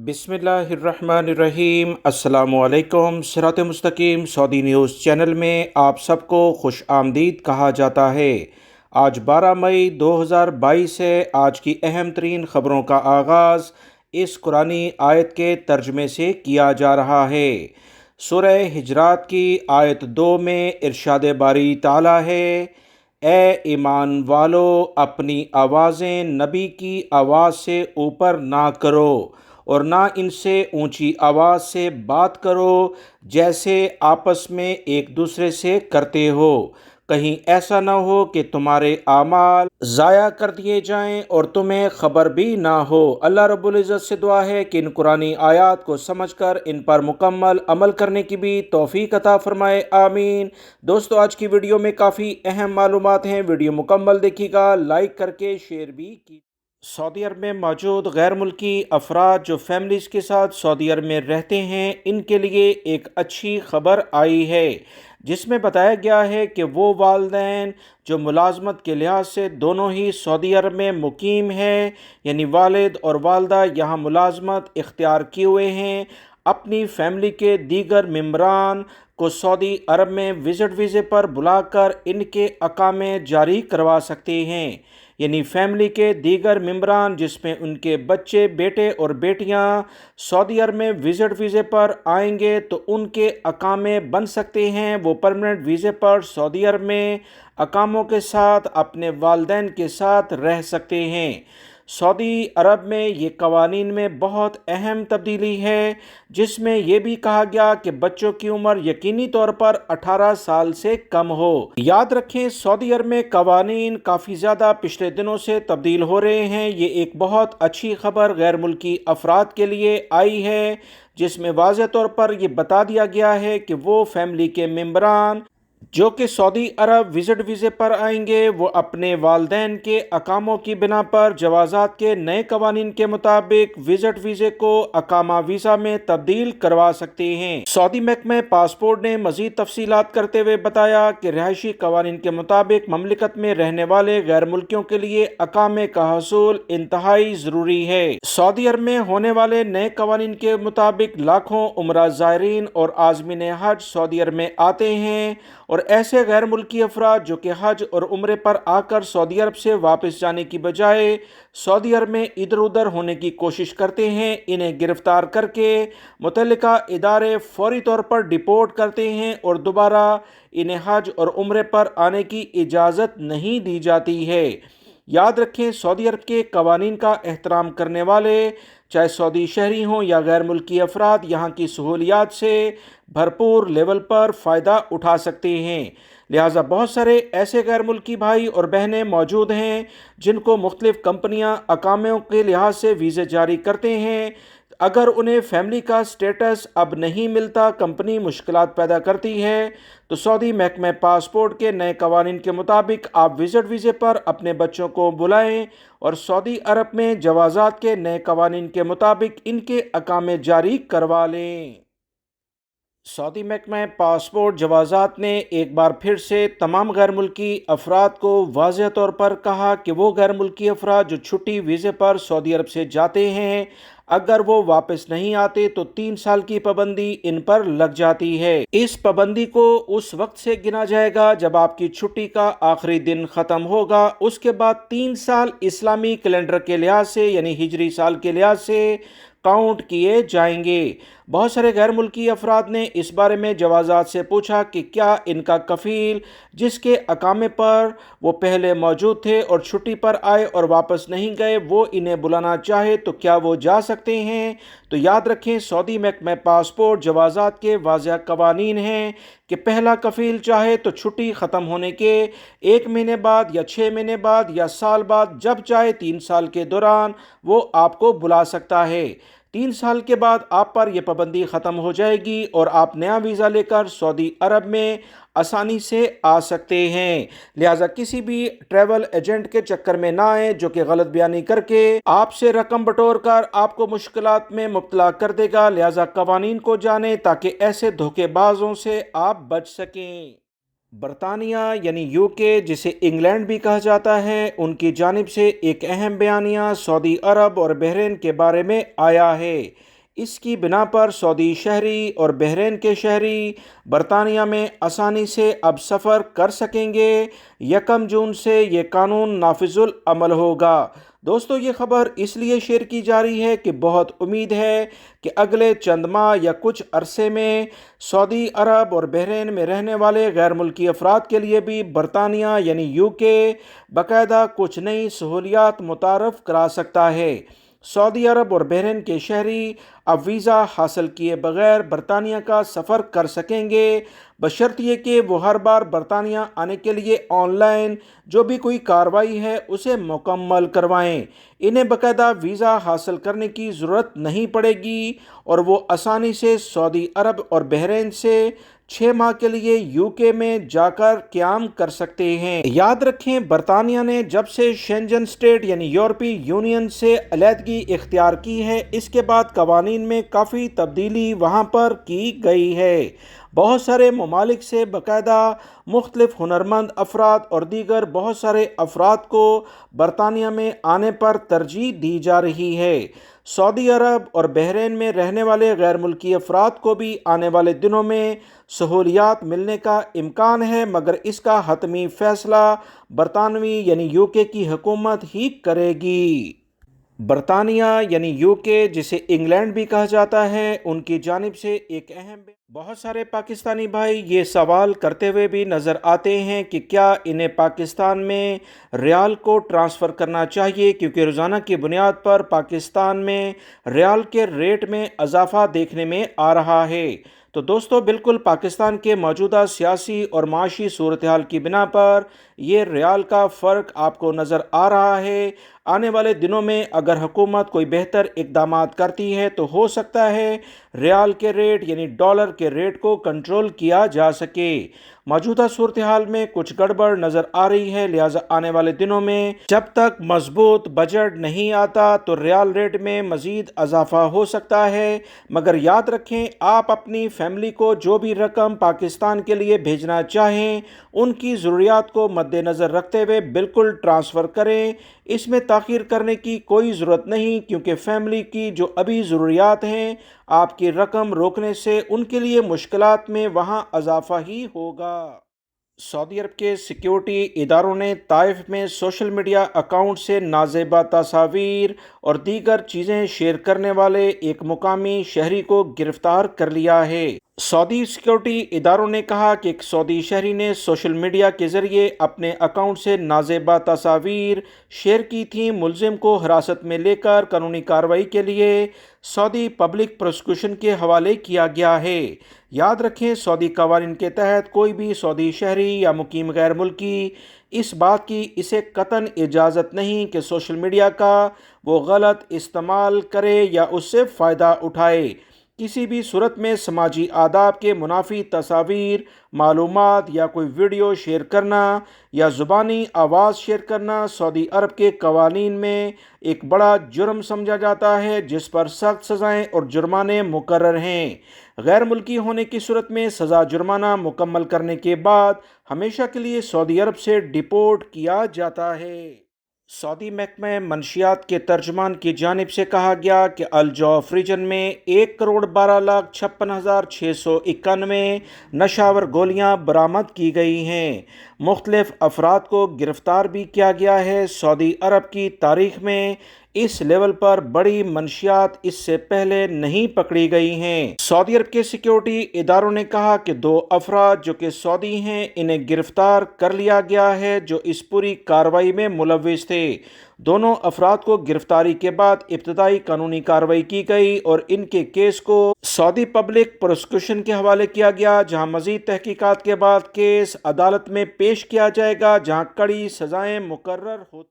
बिस्मिल्लाहिर्रहमानिर्रहीम। अस्सलामुअलैकुम। सिरात मुस्तकीम सऊदी न्यूज़ चैनल में आप सबको खुश आमदीद कहा जाता है। आज 12 मई 2022 है। आज की अहम तरीन ख़बरों का आगाज़ इस कुरानी आयत के तर्जमे से किया जा रहा है। सूरह हिजरात की आयत 2 में इरशाद बारी ताला है, ए ईमान वालो, अपनी आवाज़ें नबी की आवाज़ से ऊपर ना करो और ना इनसे ऊंची आवाज़ से बात करो जैसे आपस में एक दूसरे से करते हो, कहीं ऐसा ना हो कि तुम्हारे आमाल ज़ाया कर दिए जाएं और तुम्हें खबर भी ना हो। अल्लाह रब्बुल इज़्ज़त से दुआ है कि इन कुरानी आयात को समझकर इन पर मुकम्मल अमल करने की भी तौफीक अता फरमाए, आमीन। दोस्तों, आज की वीडियो में काफ़ी अहम मालूमात हैं, वीडियो मुकम्मल देखिएगा, लाइक करके शेयर भी की। सऊदी अरब में मौजूद गैर मुल्की अफराद जो फैमिलीज़ के साथ सऊदी अरब में रहते हैं, इनके लिए एक अच्छी खबर आई है जिसमें बताया गया है कि वो वालिदैन जो मुलाजमत के लिहाज से दोनों ही सऊदी अरब में मुकीम है, यानी वालिद और वालदा यहाँ मुलाजमत इख्तियार किए हुए हैं, अपनी फैमिली के दीगर मेम्बरान को सऊदी अरब में विज़िट वीज़े पर बुलाकर इनके अकामे जारी करवा सकते हैं। यानी फैमिली के दीगर मेम्बरान जिसमें उनके बच्चे, बेटे और बेटियां सऊदी अरब में विज़िट वीज़े पर आएंगे तो उनके अकामे बन सकते हैं। वो परमानेंट वीज़े पर सऊदी अरब में अकामों के साथ अपने वालिदैन के साथ रह सकते हैं। सऊदी अरब में ये कवानीन में बहुत अहम तब्दीली है जिसमें यह भी कहा गया कि बच्चों की उम्र यकीनी तौर पर 18 साल से कम हो। याद रखें, सऊदी अरब में कवानीन काफ़ी ज़्यादा पिछले दिनों से तब्दील हो रहे हैं। ये एक बहुत अच्छी खबर गैर मुल्की अफराद के लिए आई है जिसमें वाज़ेह तौर पर यह बता दिया गया है कि वो फैमिली के मेम्बरान जो कि सऊदी अरब विज़िट वीज़े पर आएंगे वो अपने वालिदैन के अकामों की बिना पर जवाज़ात के नए कवानीन के मुताबिक विज़िट वीज़े को अकामा वीज़ा में तब्दील करवा सकते हैं। सऊदी महकमा पासपोर्ट ने मज़ीद तफसीलात करते हुए बताया कि रिहायशी कवानीन के मुताबिक ममलिकत में रहने वाले गैर मुल्कियों के लिए अकामे का हसूल इंतहाई ज़रूरी है। सऊदी अरब में होने वाले नए कवानीन के मुताबिक लाखों उमरा ज़ायरीन और आज़मीन हज सऊदी अरब में आते हैं और ऐसे गैर मुल्की अफराद जो कि हज और उम्रे पर आकर सऊदी अरब से वापस जाने की बजाय सऊदी अरब में इधर उधर होने की कोशिश करते हैं, इन्हें गिरफ्तार करके मुतल्लिका इदारे फौरी तौर पर डिपोर्ट करते हैं और दोबारा इन्हें हज और उम्रे पर आने की इजाज़त नहीं दी जाती है। याद रखें, सऊदी अरब के कवानीन का एहतराम करने वाले चाहे सऊदी शहरी हों या गैर मुल्की अफराद यहाँ की सहूलियात से भरपूर लेवल पर फ़ायदा उठा सकते हैं। लिहाजा बहुत सारे ऐसे गैर मुल्की भाई और बहनें मौजूद हैं जिनको मुख्तलिफ़ कंपनियाँ अकामों के लिहाज से वीज़े जारी करते हैं। अगर उन्हें फैमिली का स्टेटस अब नहीं मिलता, कंपनी मुश्किलात पैदा करती है, तो सऊदी महकमा पासपोर्ट के नए कवानीन के मुताबिक आप विज़िट वीज़े पर अपने बच्चों को बुलाएं और सऊदी अरब में जवाज़ात के नए कवानीन के मुताबिक इनके अकामे जारी करवा लें। सऊदी महकमा पासपोर्ट जवाज़ात ने एक बार फिर से तमाम गैर मुल्की अफराद को वाज़ेह तौर पर कहा कि वो गैर मुल्की अफराद जो छुट्टी वीज़े पर सऊदी अरब से जाते हैं, अगर वो वापस नहीं आते तो 3 साल की पाबंदी इन पर लग जाती है। इस पाबंदी को उस वक्त से गिना जाएगा जब आपकी छुट्टी का आखिरी दिन ख़त्म होगा। उसके बाद 3 साल इस्लामी कैलेंडर के लिहाज से यानी हिजरी साल के लिहाज से काउंट किए जाएंगे। बहुत सारे गैर मुल्की अफराद ने इस बारे में जवाज़ात से पूछा कि क्या इनका कफ़ील जिसके अकामे पर वो पहले मौजूद थे और छुट्टी पर आए और वापस नहीं गए, वो इन्हें बुलाना चाहे तो क्या वो जा सकते हैं। तो याद रखें, सऊदी महकमा पासपोर्ट जवाज़ात के वाज़ेह कवानीन हैं कि पहला कफ़ील चाहे तो छुट्टी ख़त्म होने के 1 महीने बाद या 6 महीने बाद या साल बाद, जब चाहे 3 साल के दौरान वो आपको बुला सकता है। 3 साल के बाद आप पर यह पाबंदी ख़त्म हो जाएगी और आप नया वीज़ा लेकर सऊदी अरब में आसानी से आ सकते हैं। लिहाजा किसी भी ट्रैवल एजेंट के चक्कर में ना आए जो कि गलत बयानी करके आपसे रकम बटोर कर आपको मुश्किलात में मुब्तला कर देगा। लिहाजा कवानीन को जानें ताकि ऐसे धोखेबाजों से आप बच सकें। बरतानिया यानी यूके, जिसे इंग्लैंड भी कहा जाता है, उनकी जानिब से एक अहम बयानिया सऊदी अरब और बहरीन के बारे में आया है। اس کی بنا پر سعودی شہری اور بحرین کے شہری برطانیہ میں آسانی سے اب سفر کر سکیں گے۔ 1 جون سے یہ قانون نافذ العمل ہوگا۔ دوستو، یہ خبر اس لیے شیئر کی جا رہی ہے کہ بہت امید ہے کہ اگلے چند ماہ یا کچھ عرصے میں سعودی عرب اور بحرین میں رہنے والے غیر ملکی افراد کے لیے بھی برطانیہ یعنی یو کے باقاعدہ کچھ نئی سہولیات متعارف کرا سکتا ہے۔ سعودی عرب اور بحرین کے شہری اب ویزا حاصل کیے بغیر برطانیہ کا سفر کر سکیں گے، بشرط یہ کہ وہ ہر بار برطانیہ آنے کے لیے آن لائن جو بھی کوئی کارروائی ہے اسے مکمل کروائیں۔ انہیں باقاعدہ ویزا حاصل کرنے کی ضرورت نہیں پڑے گی اور وہ آسانی سے سعودی عرب اور بحرین سے 6 ماہ کے لیے یو کے میں جا کر قیام کر سکتے ہیں۔ یاد رکھیں، برطانیہ نے جب سے شینجن اسٹیٹ یعنی یورپی یونین سے علیحدگی اختیار کی ہے، اس کے بعد قوانین میں کافی تبدیلی وہاں پر کی گئی ہے۔ بہت سارے ممالک سے باقاعدہ مختلف ہنرمند افراد اور دیگر بہت سارے افراد کو برطانیہ میں آنے پر ترجیح دی جا رہی ہے۔ سعودی عرب اور بحرین میں رہنے والے غیر ملکی افراد کو بھی آنے والے دنوں میں سہولیات ملنے کا امکان ہے، مگر اس کا حتمی فیصلہ برطانوی یعنی یو کے کی حکومت ہی کرے گی۔ برطانیہ یعنی یو کے، جسے انگلینڈ بھی کہا جاتا ہے، ان کی جانب سے ایک اہم بہت سارے پاکستانی بھائی یہ سوال کرتے ہوئے بھی نظر آتے ہیں کہ کیا انہیں پاکستان میں ریال کو ٹرانسفر کرنا چاہیے، کیونکہ روزانہ کی بنیاد پر پاکستان میں ریال کے ریٹ میں اضافہ دیکھنے میں آ رہا ہے۔ تو دوستو، بالکل پاکستان کے موجودہ سیاسی اور معاشی صورتحال کی بنا پر یہ ریال کا فرق آپ کو نظر آ رہا ہے۔ آنے والے دنوں میں اگر حکومت کوئی بہتر اقدامات کرتی ہے تو ہو سکتا ہے ریال کے ریٹ یعنی ڈالر کے ریٹ کو کنٹرول کیا جا سکے۔ موجودہ صورتحال میں کچھ گڑبڑ نظر آ رہی ہے، لہٰذا آنے والے دنوں میں جب تک مضبوط بجٹ نہیں آتا تو ریال ریٹ میں مزید اضافہ ہو سکتا ہے۔ مگر یاد رکھیں، آپ اپنی فیملی کو جو بھی رقم پاکستان کے لیے بھیجنا چاہیں ان کی ضروریات کو مد نظر رکھتے ہوئے بالکل ٹرانسفر کریں۔ اس میں تاخیر کرنے کی کوئی ضرورت نہیں، کیونکہ فیملی کی جو ابھی ضروریات ہیں آپ کی رقم روکنے سے ان کے لیے مشکلات میں وہاں اضافہ ہی ہوگا۔ سعودی عرب کے سیکیورٹی اداروں نے طائف میں سوشل میڈیا اکاؤنٹ سے نازیبا تصاویر اور دیگر چیزیں شیئر کرنے والے ایک مقامی شہری کو گرفتار کر لیا ہے۔ سعودی سیکیورٹی اداروں نے کہا کہ ایک سعودی شہری نے سوشل میڈیا کے ذریعے اپنے اکاؤنٹ سے نازیبا تصاویر شیئر کی تھیں۔ ملزم کو حراست میں لے کر قانونی کارروائی کے لیے سعودی پبلک پروسیکیوشن کے حوالے کیا گیا ہے۔ یاد رکھیں، سعودی قوانین کے تحت کوئی بھی سعودی شہری یا مقیم غیر ملکی اس بات کی اسے قطعاً اجازت نہیں کہ سوشل میڈیا کا وہ غلط استعمال کرے یا اس سے فائدہ اٹھائے۔ کسی بھی صورت میں سماجی آداب کے منافی تصاویر، معلومات یا کوئی ویڈیو شیئر کرنا یا زبانی آواز شیئر کرنا سعودی عرب کے قوانین میں ایک بڑا جرم سمجھا جاتا ہے، جس پر سخت سزائیں اور جرمانے مقرر ہیں۔ غیر ملکی ہونے کی صورت میں سزا جرمانہ مکمل کرنے کے بعد ہمیشہ کے لیے سعودی عرب سے ڈیپورٹ کیا جاتا ہے۔ سعودی محکمہ منشیات کے ترجمان کی جانب سے کہا گیا کہ الجوف ریجن میں 1,12,56,691 نشاور گولیاں برآمد کی گئی ہیں۔ مختلف افراد کو گرفتار بھی کیا گیا ہے۔ سعودی عرب کی تاریخ میں اس لیول پر بڑی منشیات اس سے پہلے نہیں پکڑی گئی ہیں۔ سعودی عرب کے سیکیورٹی اداروں نے کہا کہ 2 افراد جو کہ سعودی ہیں انہیں گرفتار کر لیا گیا ہے جو اس پوری کارروائی میں ملوث تھے۔ دونوں افراد کو گرفتاری کے بعد ابتدائی قانونی کارروائی کی گئی اور ان کے کیس کو سعودی پبلک پروسیکیوشن کے حوالے کیا گیا، جہاں مزید تحقیقات کے بعد کیس عدالت میں پیش کیا جائے گا، جہاں کڑی سزائیں مقرر ہوتی